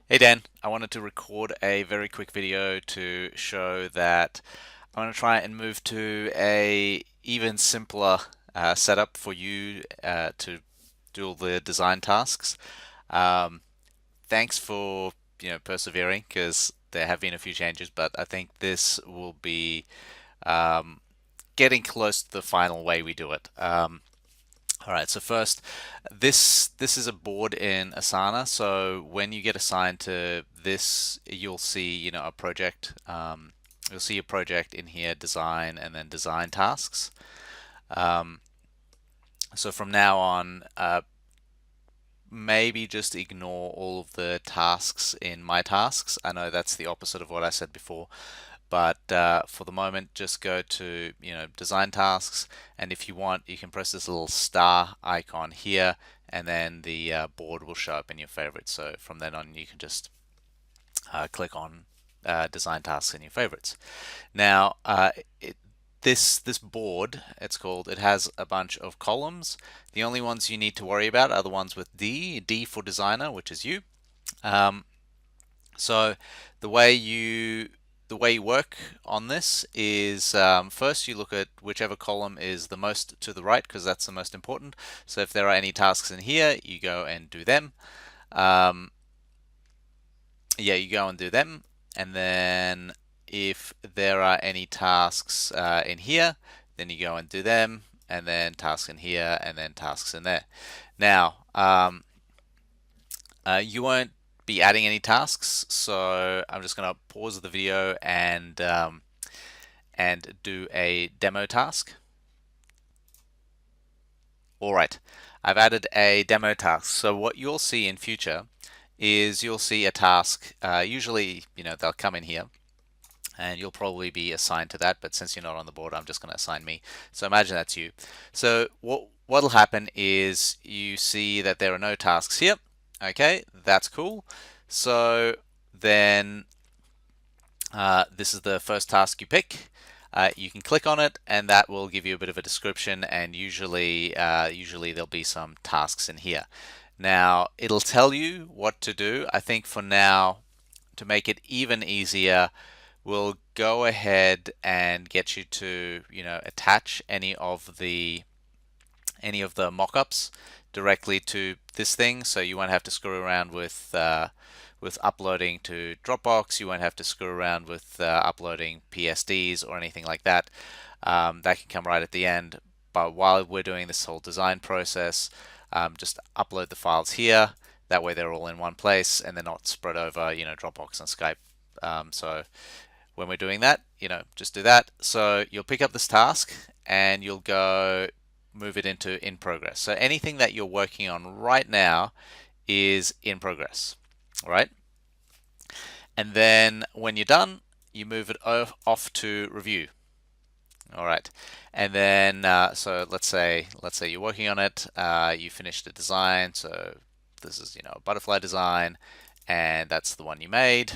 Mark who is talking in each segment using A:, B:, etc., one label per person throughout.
A: Hey Dan, I wanted to record a very quick video to show that I'm going to try and move to a even simpler setup for you to do all the design tasks. Um, Thanks for persevering because there have been a few changes, but I think this will be um, getting close to the final way we do it. All right, so first, this is a board in Asana. So when you get assigned to this, you'll see, a project. You'll see a project in here, design, and then design tasks. Um, so from now on, maybe just ignore all of the tasks in my tasks. I know that's the opposite of what I said before, but for the moment, just go to design tasks, and if you want, you can press this little star icon here, and then the board will show up in your favorites. So from then on, you can just click on design tasks in your favorites. Now, this board, it's called, it has a bunch of columns. The only ones you need to worry about are the ones with D for designer, which is you. Um, so the way you the way you work on this is first you look at whichever column is the most to the right because that's the most important. So if there are any tasks in here, you go and do them. Um, yeah, you go and do them. And then if there are any tasks in here, then you go and do them. And then tasks in here, and then tasks in there. Now, you won't be adding any tasks, so I'm just going to pause the video and do a demo task. All right, I've added a demo task. So what you'll see in future is you'll see a task. Usually, they'll come in here, and you'll probably be assigned to that. But since you're not on the board, I'm just going to assign me. So imagine that's you. So what'll happen is you see that there are no tasks here. Okay, that's cool. So then this is the first task you pick. You can click on it, and that will give you a bit of a description. And usually there'll be some tasks in here. Now it'll tell you what to do. I think for now, to make it even easier, we'll go ahead and get you to attach any of the mock-ups directly to this thing, so you won't have to screw around with uploading to Dropbox. You won't have to screw around with uploading PSDs or anything like that. That can come right at the end. But while we're doing this whole design process, just upload the files here. That way they're all in one place and they're not spread over, Dropbox and Skype. So when we're doing that, just do that. So you'll pick up this task and you'll go move it into in progress. So anything that you're working on right now is in progress, all right? And then when you're done, you move it off to review. All right, and then so let's say you're working on it. You finished the design. So this is a butterfly design, and that's the one you made.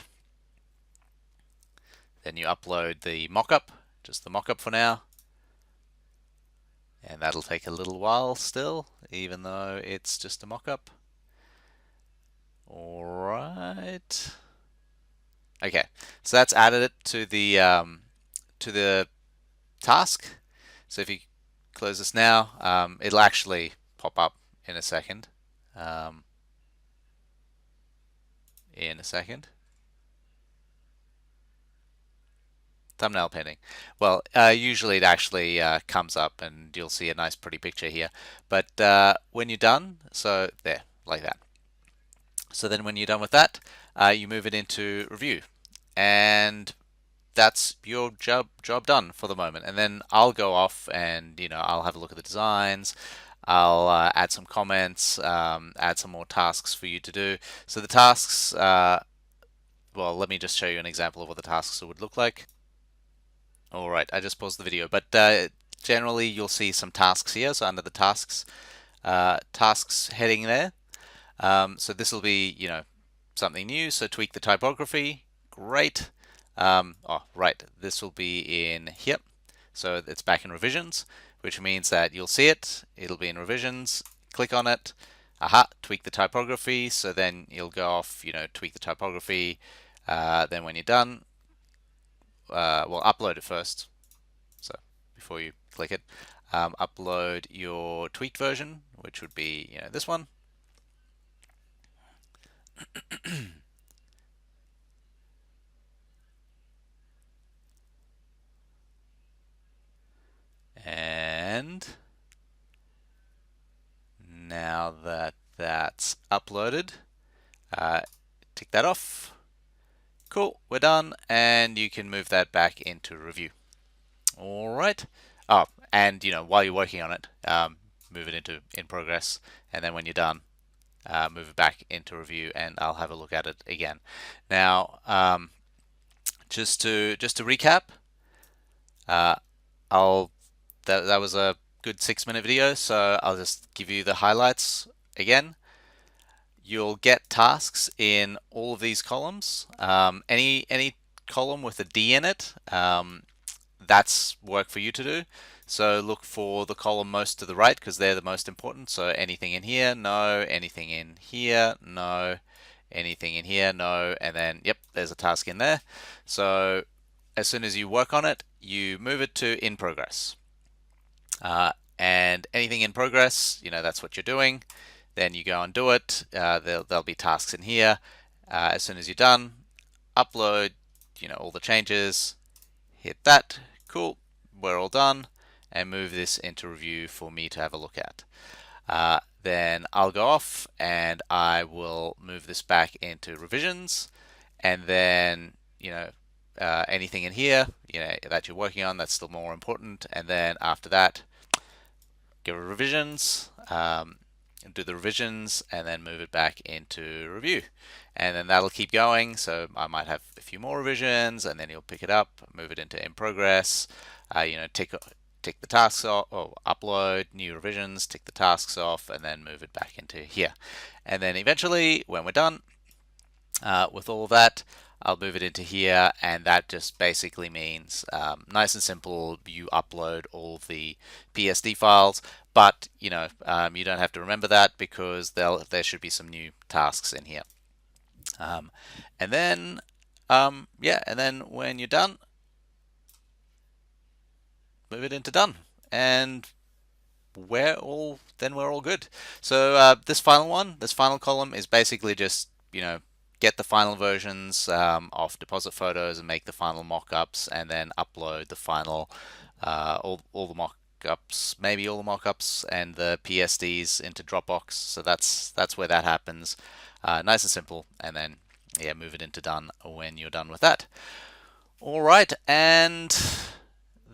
A: Then you upload the mock-up, just the mock-up for now. And that'll take a little while still, even though it's just a mock-up. All right. Okay, so that's added it to the task. So if you close this now, it'll actually pop up in a second. Um, in a second. Thumbnail painting. Well, usually it actually comes up and you'll see a nice pretty picture here. But when you're done, so there, like that. So then when you're done with that, you move it into review. And that's your job done for the moment. And then I'll go off and I'll have a look at the designs. I'll add some comments, add some more tasks for you to do. So the tasks, well, let me just show you an example of what the tasks would look like. All right, I just paused the video, but generally you'll see some tasks here. So under the tasks heading there. So this will be, something new. So tweak the typography. Great. Oh, right. This will be in here. So it's back in revisions, which means that you'll see it. It'll be in revisions. Click on it. aha, tweak the typography. So then you'll go off, tweak the typography. Then when you're done, well, upload it first. So before you click it, upload your tweaked version, which would be, this one. And now that that's uploaded, tick that off. Cool, we're done, and you can move that back into review. All right. Oh, and while you're working on it, move it into in progress, and then when you're done, move it back into review, and I'll have a look at it again. Now, just to recap, uh, I'll that was a good 6-minute video, so I'll just give you the highlights again. You'll get tasks in all of these columns. Any column with a D in it, that's work for you to do. So look for the column most to the right because they're the most important. So anything in here, no. Anything in here, no. Anything in here, no. And then, yep, there's a task in there. So as soon as you work on it, you move it to in progress. And anything in progress, that's what you're doing. Then you go and do it. There'll be tasks in here. As soon as you're done, upload, all the changes, hit that. Cool, we're all done, and move this into review for me to have a look at. Then I'll go off and I will move this back into revisions, and then anything in here that you're working on that's still more important, and then after that go to revisions, and do the revisions, and then move it back into review. And then that'll keep going. So I might have a few more revisions, and then you'll pick it up, move it into in progress, tick the tasks off, or upload new revisions, tick the tasks off, and then move it back into here. And then eventually, when we're done with all of that, I'll move it into here, and that just basically means nice and simple. You upload all of the PSD files, but you don't have to remember that because there should be some new tasks in here. And then and then when you're done, move it into done, and we're all good. So this final column is basically just get the final versions of deposit photos and make the final mock-ups, and then upload the final all the mock-ups, maybe all the mock-ups and the PSDs into Dropbox. So that's where that happens. Nice and simple, and then move it into done when you're done with that. All right, and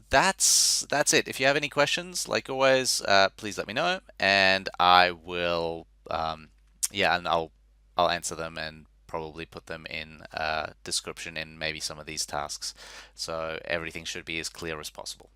A: that's it. If you have any questions, like always, please let me know, and I will and I'll answer them and probably put them in description in maybe some of these tasks, so everything should be as clear as possible.